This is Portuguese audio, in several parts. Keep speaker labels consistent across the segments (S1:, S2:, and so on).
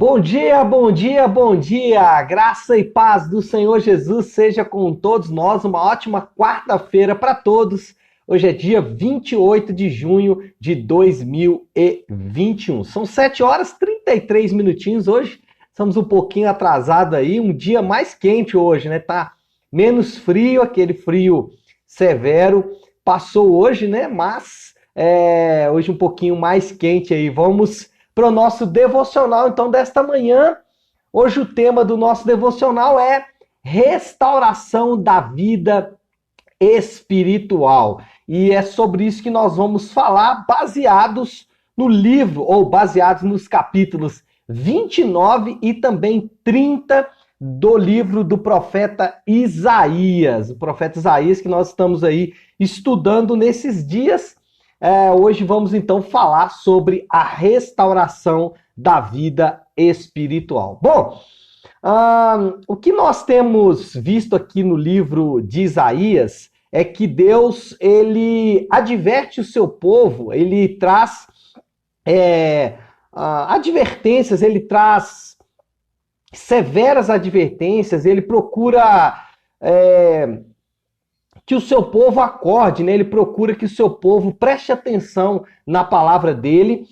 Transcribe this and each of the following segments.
S1: Bom dia, bom dia, bom dia! Graça e paz do Senhor Jesus seja com todos nós. Uma ótima quarta-feira para todos. Hoje é dia 28 de junho de 2021. São 7 horas e 33 minutinhos hoje. Estamos um pouquinho atrasados aí. Um dia mais quente hoje, né? Tá menos frio, aquele frio severo. Passou hoje, né? Mas hoje um pouquinho mais quente aí. Vamos para o nosso devocional, então, desta manhã. Hoje o tema do nosso devocional é restauração da vida espiritual. E é sobre isso que nós vamos falar, baseados no livro, ou baseados nos capítulos 29 e também 30 do livro do profeta Isaías. O profeta Isaías que nós estamos aí estudando nesses dias. Hoje vamos então falar sobre a restauração da vida espiritual. Bom, o que nós temos visto aqui no livro de Isaías é que Deus, ele adverte o seu povo, ele traz advertências, ele traz severas advertências, ele procura que o seu povo acorde, né? Ele procura que o seu povo preste atenção na palavra dele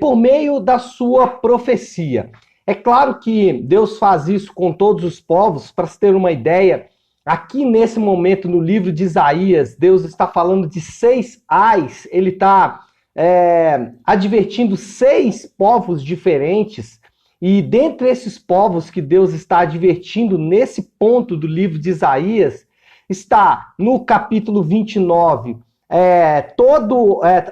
S1: por meio da sua profecia. É claro que Deus faz isso com todos os povos. Para se ter uma ideia, aqui nesse momento no livro de Isaías, Deus está falando de 6 ais, ele está advertindo 6 povos diferentes, e dentre esses povos que Deus está advertindo nesse ponto do livro de Isaías, está no capítulo 29,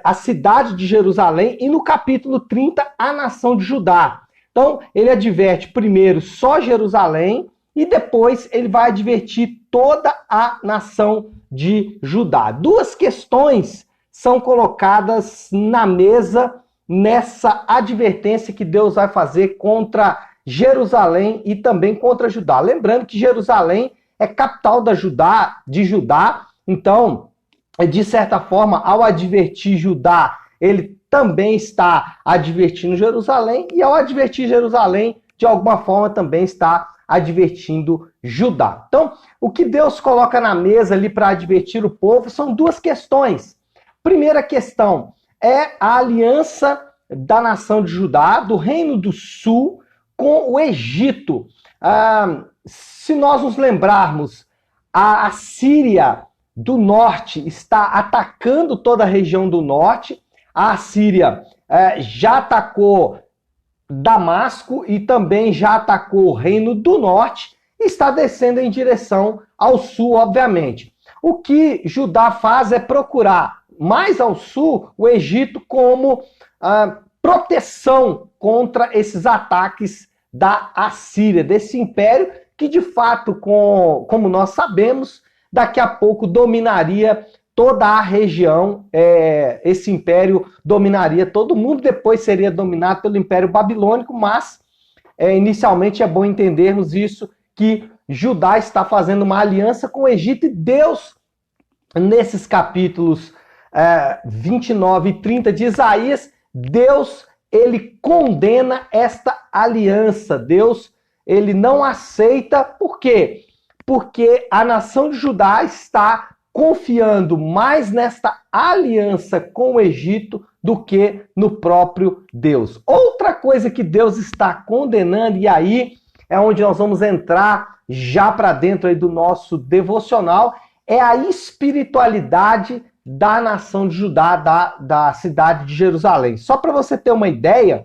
S1: a cidade de Jerusalém, e no capítulo 30, a nação de Judá. Então, ele adverte primeiro só Jerusalém, e depois ele vai advertir toda a nação de Judá. 2 questões são colocadas na mesa nessa advertência que Deus vai fazer contra Jerusalém e também contra Judá. Lembrando que Jerusalém é capital de Judá, então, de certa forma, ao advertir Judá, ele também está advertindo Jerusalém, e ao advertir Jerusalém, de alguma forma, também está advertindo Judá. Então, o que Deus coloca na mesa ali para advertir o povo são 2 questões. Primeira questão é a aliança da nação de Judá, do Reino do Sul, com o Egito. Se nós nos lembrarmos, a Síria do norte está atacando toda a região do norte. A Assíria já atacou Damasco e também já atacou o Reino do Norte e está descendo em direção ao sul, obviamente. O que Judá faz é procurar mais ao sul o Egito como proteção contra esses ataques da Assíria, desse império que, de fato, como nós sabemos, daqui a pouco dominaria toda a região. Esse império dominaria todo mundo, depois seria dominado pelo Império Babilônico, mas inicialmente é bom entendermos isso, que Judá está fazendo uma aliança com o Egito, e Deus, nesses capítulos 29 e 30 de Isaías, Deus, ele condena esta aliança. Deus, ele não aceita. Por quê? Porque a nação de Judá está confiando mais nesta aliança com o Egito do que no próprio Deus. Outra coisa que Deus está condenando, e aí é onde nós vamos entrar já para dentro aí do nosso devocional, é a espiritualidade da nação de Judá, da cidade de Jerusalém. Só para você ter uma ideia,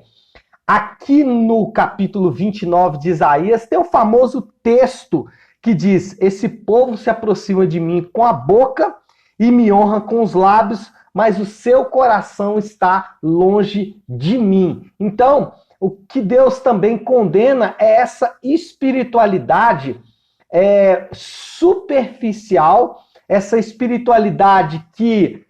S1: aqui no capítulo 29 de Isaías tem o famoso texto que diz: esse povo se aproxima de mim com a boca e me honra com os lábios, mas o seu coração está longe de mim. Então, o que Deus também condena é essa espiritualidade superficial, essa espiritualidade que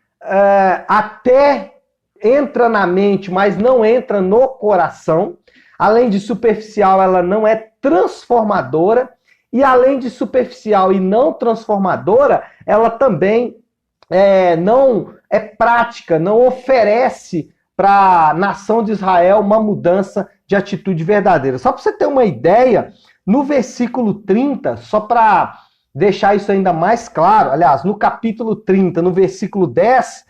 S1: até entra na mente, mas não entra no coração. Além de superficial, ela não é transformadora. E além de superficial e não transformadora, ela também não é prática, não oferece para a nação de Israel uma mudança de atitude verdadeira. Só para você ter uma ideia, no versículo 30, só para deixar isso ainda mais claro, aliás, no capítulo 30, no versículo 10,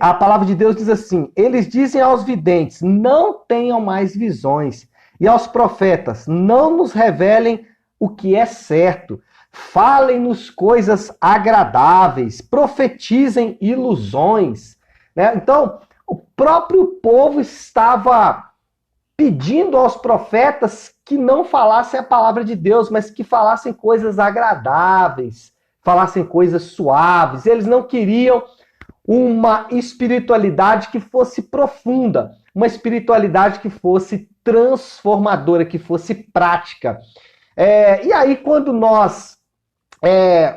S1: a palavra de Deus diz assim: eles dizem aos videntes, não tenham mais visões, e aos profetas, não nos revelem o que é certo. Falem-nos coisas agradáveis, profetizem ilusões. Né? Então, o próprio povo estava pedindo aos profetas que não falassem a palavra de Deus, mas que falassem coisas agradáveis, falassem coisas suaves. Eles não queriam uma espiritualidade que fosse profunda, uma espiritualidade que fosse transformadora, que fosse prática. E aí, quando nós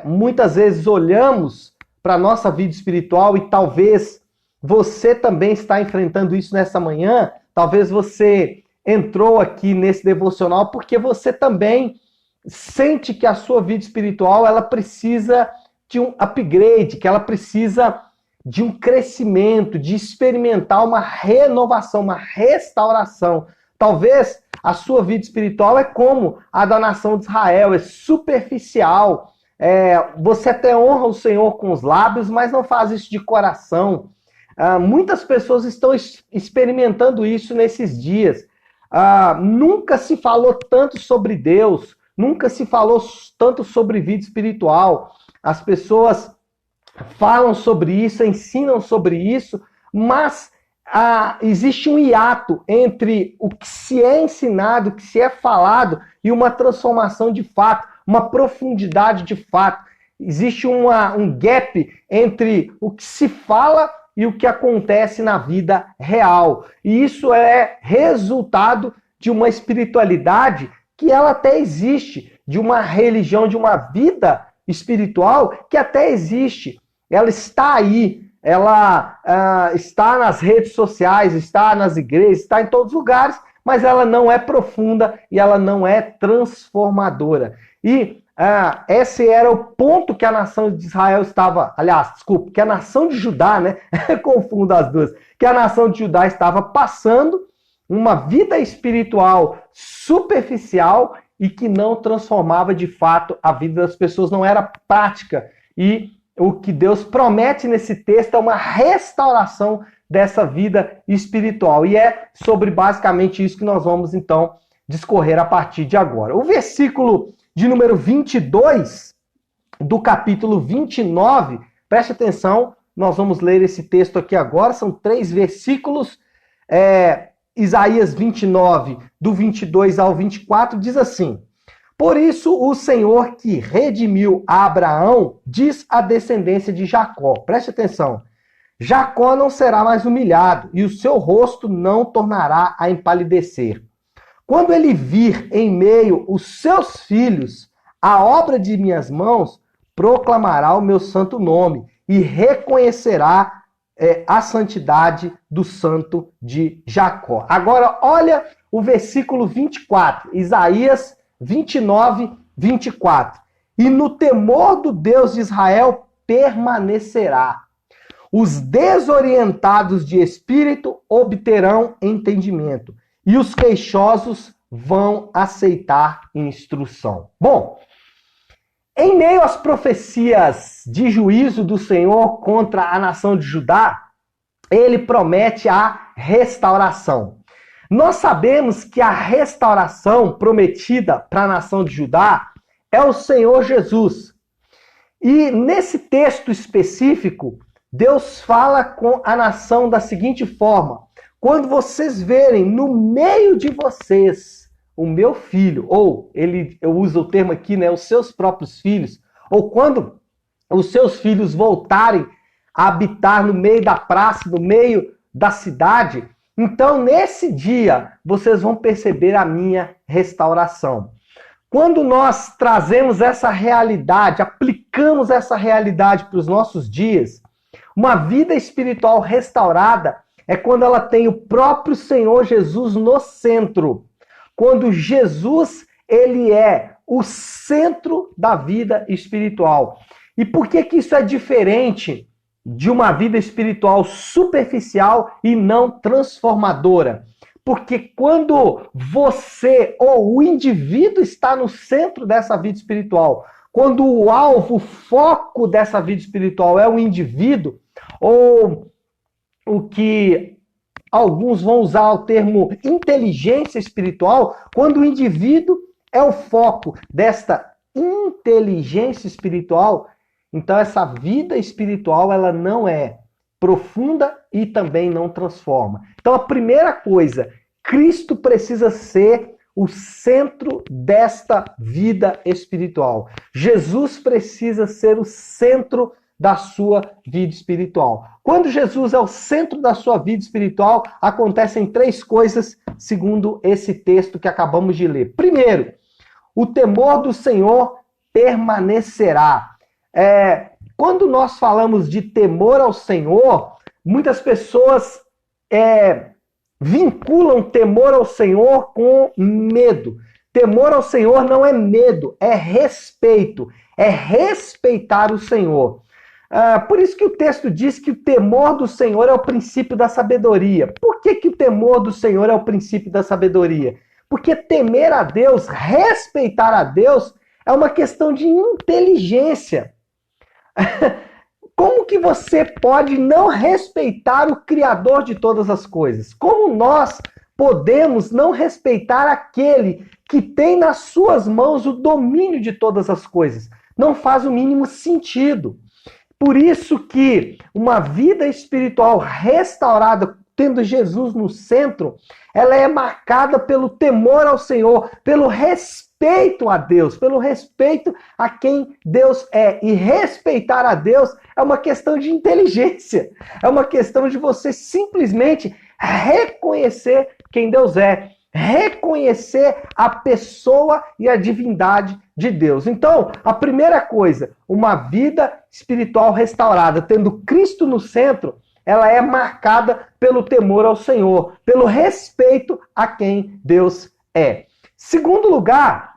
S1: muitas vezes olhamos para a nossa vida espiritual, e talvez você também está enfrentando isso nessa manhã, talvez você entrou aqui nesse devocional porque você também sente que a sua vida espiritual ela precisa de um upgrade, que ela precisa de um crescimento, de experimentar uma renovação, uma restauração. Talvez a sua vida espiritual é como a da nação de Israel, é superficial. Você até honra o Senhor com os lábios, mas não faz isso de coração. Muitas pessoas estão experimentando isso nesses dias. Nunca se falou tanto sobre Deus, nunca se falou tanto sobre vida espiritual. As pessoas falam sobre isso, ensinam sobre isso, mas existe um hiato entre o que se é ensinado, o que se é falado, e uma transformação de fato, uma profundidade de fato. Existe um gap entre o que se fala e o que acontece na vida real. E isso é resultado de uma espiritualidade que ela até existe, de uma religião, de uma vida espiritual que até existe. Ela está aí, ela está nas redes sociais, está nas igrejas, está em todos os lugares, mas ela não é profunda e ela não é transformadora. E esse era o ponto que a nação de Israel estava, que a nação de Judá, né? Confundo as duas, que a nação de Judá estava passando uma vida espiritual superficial e que não transformava de fato a vida das pessoas, não era prática. E o que Deus promete nesse texto é uma restauração dessa vida espiritual. E é sobre basicamente isso que nós vamos então discorrer a partir de agora. O versículo de número 22 do capítulo 29, preste atenção, nós vamos ler esse texto aqui agora, são 3 versículos. Isaías 29, do 22 ao 24, diz assim: por isso o Senhor que redimiu a Abraão diz à descendência de Jacó, preste atenção, Jacó não será mais humilhado e o seu rosto não tornará a empalidecer. Quando ele vir em meio os seus filhos a obra de minhas mãos, proclamará o meu santo nome e reconhecerá a santidade do santo de Jacó. Agora, olha o versículo 24, Isaías 29, 24. E no temor do Deus de Israel permanecerá. Os desorientados de espírito obterão entendimento, e os queixosos vão aceitar instrução. Bom, em meio às profecias de juízo do Senhor contra a nação de Judá, ele promete a restauração. Nós sabemos que a restauração prometida para a nação de Judá é o Senhor Jesus. E nesse texto específico, Deus fala com a nação da seguinte forma: quando vocês verem no meio de vocês o meu filho, ou eu uso o termo aqui, né, os seus próprios filhos, ou quando os seus filhos voltarem a habitar no meio da praça, no meio da cidade, então nesse dia vocês vão perceber a minha restauração. Quando nós trazemos essa realidade, aplicamos essa realidade para os nossos dias, uma vida espiritual restaurada é quando ela tem o próprio Senhor Jesus no centro. Quando Jesus, ele é o centro da vida espiritual. E por que que isso é diferente de uma vida espiritual superficial e não transformadora. Porque quando você ou o indivíduo está no centro dessa vida espiritual, quando o alvo, o foco dessa vida espiritual é o indivíduo, ou o que alguns vão usar o termo inteligência espiritual, quando o indivíduo é o foco desta inteligência espiritual, então essa vida espiritual ela não é profunda e também não transforma. Então a primeira coisa, Cristo precisa ser o centro desta vida espiritual. Jesus precisa ser o centro da sua vida espiritual. Quando Jesus é o centro da sua vida espiritual, acontecem três coisas, segundo esse texto que acabamos de ler. Primeiro, o temor do Senhor permanecerá. Quando nós falamos de temor ao Senhor, muitas pessoas vinculam temor ao Senhor com medo. Temor ao Senhor não é medo, é respeito. É respeitar o Senhor. Por isso que o texto diz que o temor do Senhor é o princípio da sabedoria. Por que o temor do Senhor é o princípio da sabedoria? Porque temer a Deus, respeitar a Deus, é uma questão de inteligência. Como que você pode não respeitar o Criador de todas as coisas? Como nós podemos não respeitar aquele que tem nas suas mãos o domínio de todas as coisas? Não faz o mínimo sentido. Por isso que uma vida espiritual restaurada, tendo Jesus no centro, ela é marcada pelo temor ao Senhor, pelo respeito a Deus, pelo respeito a quem Deus é. E respeitar a Deus é uma questão de inteligência, é uma questão de você simplesmente reconhecer quem Deus é, reconhecer a pessoa e a divindade de Deus. Então, a primeira coisa, uma vida espiritual restaurada, tendo Cristo no centro, ela é marcada pelo temor ao Senhor, pelo respeito a quem Deus é. Segundo lugar,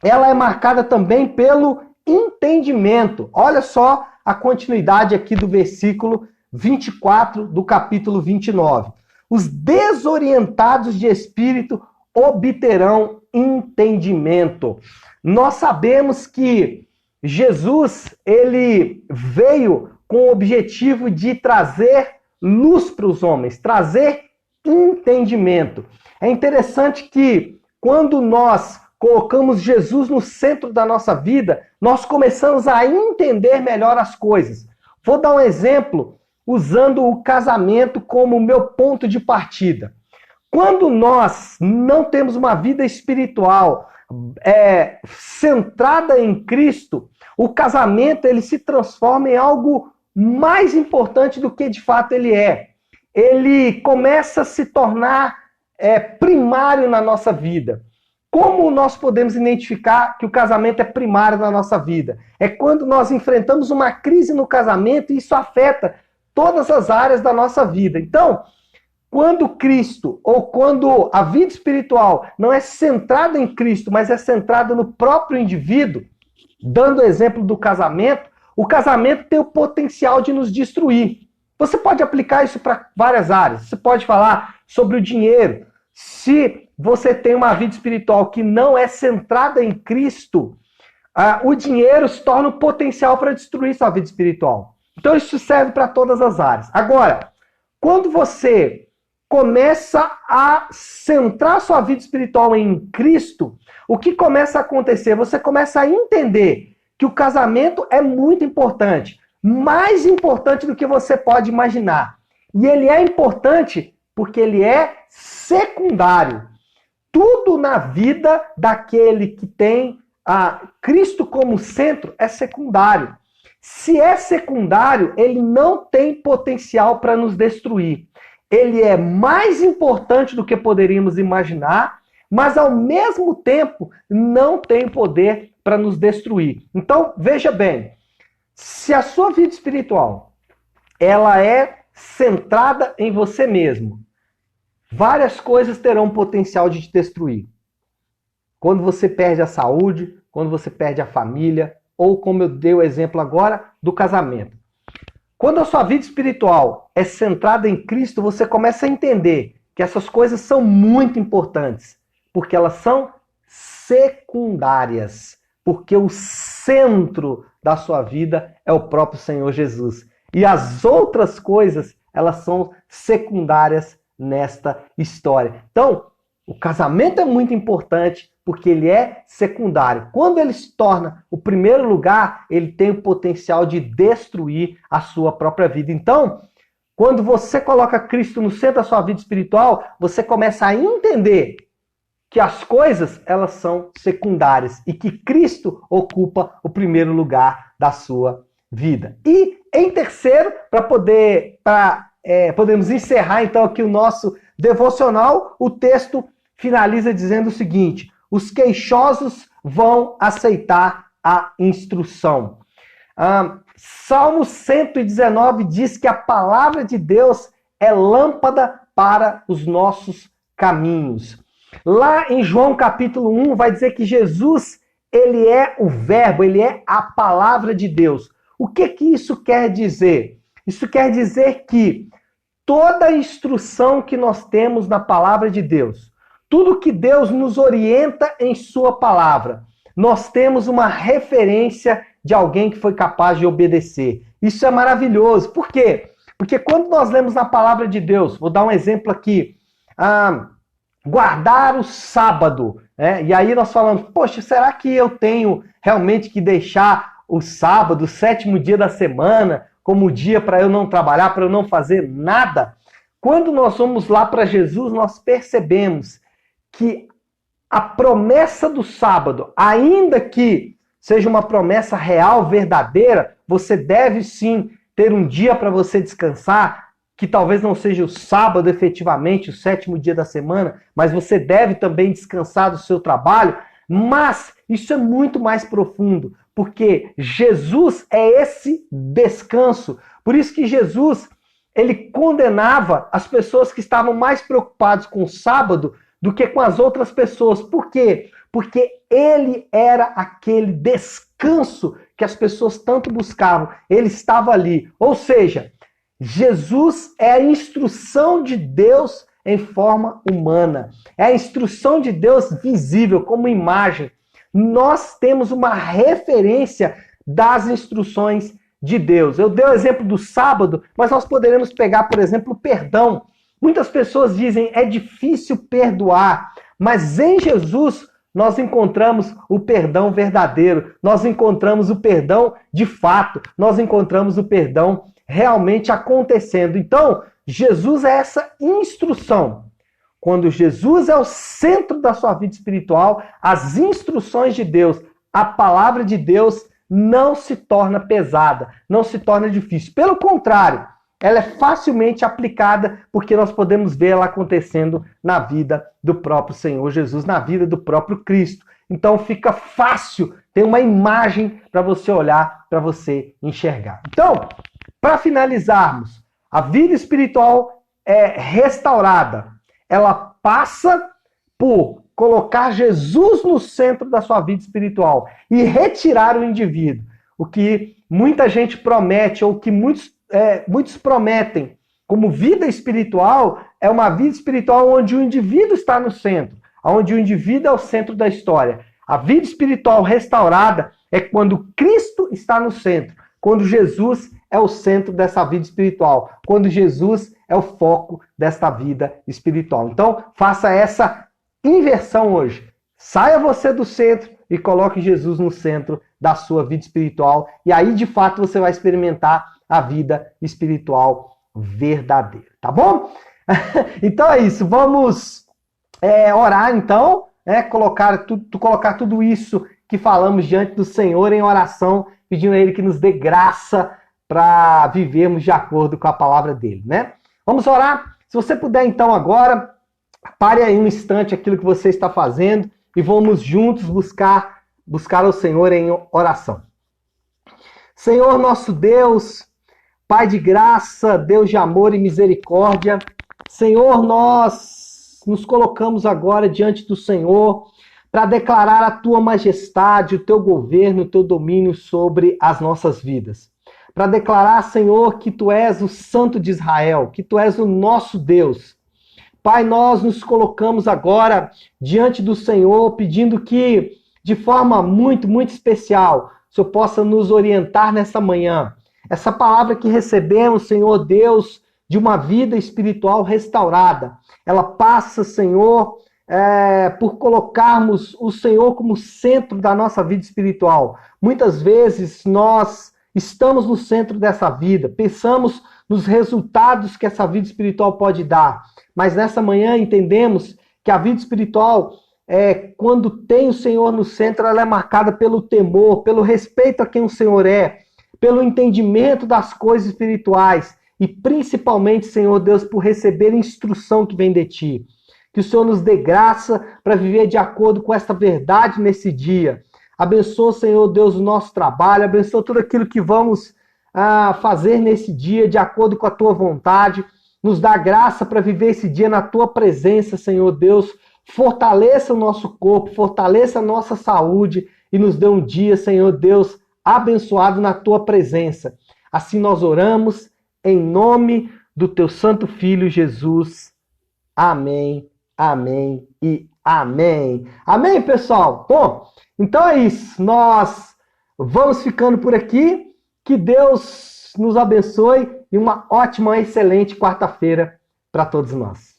S1: ela é marcada também pelo entendimento. Olha só a continuidade aqui do versículo 24 do capítulo 29. Os desorientados de espírito obterão entendimento. Nós sabemos que Jesus, ele veio com o objetivo de trazer luz para os homens, trazer entendimento. É interessante que quando nós colocamos Jesus no centro da nossa vida, nós começamos a entender melhor as coisas. Vou dar um exemplo usando o casamento como meu ponto de partida. Quando nós não temos uma vida espiritual centrada em Cristo, o casamento ele se transforma em algo mais importante do que de fato ele é. Ele começa a se tornar primário na nossa vida. Como nós podemos identificar que o casamento é primário na nossa vida? É quando nós enfrentamos uma crise no casamento e isso afeta todas as áreas da nossa vida. Então, quando Cristo, ou quando a vida espiritual não é centrada em Cristo, mas é centrada no próprio indivíduo, dando o exemplo do casamento, o casamento tem o potencial de nos destruir. Você pode aplicar isso para várias áreas. Você pode falar sobre o dinheiro. Se você tem uma vida espiritual que não é centrada em Cristo, o dinheiro se torna um potencial para destruir sua vida espiritual. Então isso serve para todas as áreas. Agora, quando você começa a centrar sua vida espiritual em Cristo, o que começa a acontecer? Você começa a entender que o casamento é muito importante, mais importante do que você pode imaginar. E ele é importante porque ele é secundário. Tudo na vida daquele que tem Cristo como centro é secundário. Se é secundário, ele não tem potencial para nos destruir. Ele é mais importante do que poderíamos imaginar, mas ao mesmo tempo não tem poder para nos destruir. Então, veja bem, se a sua vida espiritual ela é centrada em você mesmo, várias coisas terão potencial de te destruir. Quando você perde a saúde, quando você perde a família, ou como eu dei o exemplo agora, do casamento. Quando a sua vida espiritual é centrada em Cristo, você começa a entender que essas coisas são muito importantes, porque elas são secundárias, porque o centro da sua vida é o próprio Senhor Jesus. E as outras coisas, elas são secundárias nesta história. Então, o casamento é muito importante porque ele é secundário. Quando ele se torna o primeiro lugar, ele tem o potencial de destruir a sua própria vida. Então, quando você coloca Cristo no centro da sua vida espiritual, você começa a entender que as coisas, elas são secundárias e que Cristo ocupa o primeiro lugar da sua vida. E, em terceiro, podemos encerrar então aqui o nosso devocional, o texto finaliza dizendo o seguinte: os queixosos vão aceitar a instrução. Salmo 119 diz que a palavra de Deus é lâmpada para os nossos caminhos. Lá em João capítulo 1 vai dizer que Jesus, ele é o verbo, ele é a palavra de Deus. O que isso quer dizer? Isso quer dizer que toda a instrução que nós temos na palavra de Deus, tudo que Deus nos orienta em sua palavra, nós temos uma referência de alguém que foi capaz de obedecer. Isso é maravilhoso. Por quê? Porque quando nós lemos na palavra de Deus, vou dar um exemplo aqui, guardar o sábado, né? E aí nós falamos, poxa, será que eu tenho realmente que deixar o sábado, o sétimo dia da semana, como dia para eu não trabalhar, para eu não fazer nada? Quando nós vamos lá para Jesus, nós percebemos que a promessa do sábado, ainda que seja uma promessa real, verdadeira, você deve sim ter um dia para você descansar, que talvez não seja o sábado efetivamente, o sétimo dia da semana, mas você deve também descansar do seu trabalho. Mas isso é muito mais profundo, porque Jesus é esse descanso. Por isso que Jesus, ele condenava as pessoas que estavam mais preocupadas com o sábado do que com as outras pessoas. Por quê? Porque ele era aquele descanso que as pessoas tanto buscavam. Ele estava ali. Ou seja, Jesus é a instrução de Deus em forma humana. É a instrução de Deus visível, como imagem. Nós temos uma referência das instruções de Deus. Eu dei o exemplo do sábado, mas nós poderemos pegar, por exemplo, o perdão. Muitas pessoas dizem, é difícil perdoar, mas em Jesus nós encontramos o perdão verdadeiro, nós encontramos o perdão de fato, nós encontramos o perdão realmente acontecendo. Então, Jesus é essa instrução. Quando Jesus é o centro da sua vida espiritual, as instruções de Deus, a palavra de Deus não se torna pesada, não se torna difícil. Pelo contrário, ela é facilmente aplicada porque nós podemos ver ela acontecendo na vida do próprio Senhor Jesus, na vida do próprio Cristo. Então fica fácil, tem uma imagem para você olhar, para você enxergar. Então, para finalizarmos, a vida espiritual é restaurada. Ela passa por colocar Jesus no centro da sua vida espiritual e retirar o indivíduo. O que muita gente promete, ou que muitos prometem como vida espiritual, é uma vida espiritual onde o indivíduo está no centro, onde o indivíduo é o centro da história. A vida espiritual restaurada é quando Cristo está no centro, quando Jesus é o centro dessa vida espiritual, quando Jesus é o foco desta vida espiritual. Então, faça essa inversão hoje. Saia você do centro e coloque Jesus no centro da sua vida espiritual. E aí, de fato, você vai experimentar a vida espiritual verdadeira. Tá bom? Então é isso. Vamos orar, então. Colocar tudo isso que falamos diante do Senhor em oração, pedindo a Ele que nos dê graça para vivermos de acordo com a palavra dele, né? Vamos orar? Se você puder, então, agora, pare aí um instante aquilo que você está fazendo e vamos juntos buscar ao Senhor em oração. Senhor nosso Deus, Pai de graça, Deus de amor e misericórdia, Senhor, nós nos colocamos agora diante do Senhor para declarar a Tua majestade, o Teu governo, o Teu domínio sobre as nossas vidas. para declarar, Senhor, que Tu és o Santo de Israel, que Tu és o nosso Deus. Pai, nós nos colocamos agora diante do Senhor, pedindo que, de forma muito, muito especial, o Senhor possa nos orientar nessa manhã. Essa palavra que recebemos, Senhor Deus, de uma vida espiritual restaurada, ela passa, Senhor, por colocarmos o Senhor como centro da nossa vida espiritual. Muitas vezes nós estamos no centro dessa vida, pensamos nos resultados que essa vida espiritual pode dar, mas nessa manhã entendemos que a vida espiritual, quando tem o Senhor no centro, ela é marcada pelo temor, pelo respeito a quem o Senhor é, pelo entendimento das coisas espirituais e principalmente, Senhor Deus, por receber a instrução que vem de Ti. Que o Senhor nos dê graça para viver de acordo com esta verdade nesse dia. Abençoa, Senhor Deus, o nosso trabalho, abençoa tudo aquilo que vamos fazer nesse dia de acordo com a Tua vontade. Nos dá graça para viver esse dia na Tua presença, Senhor Deus. Fortaleça o nosso corpo, fortaleça a nossa saúde e nos dê um dia, Senhor Deus, abençoado na Tua presença. Assim nós oramos em nome do Teu Santo Filho Jesus. Amém, amém e amém. Amém, pessoal? Bom, então é isso. Nós vamos ficando por aqui. Que Deus nos abençoe e uma ótima, excelente quarta-feira para todos nós.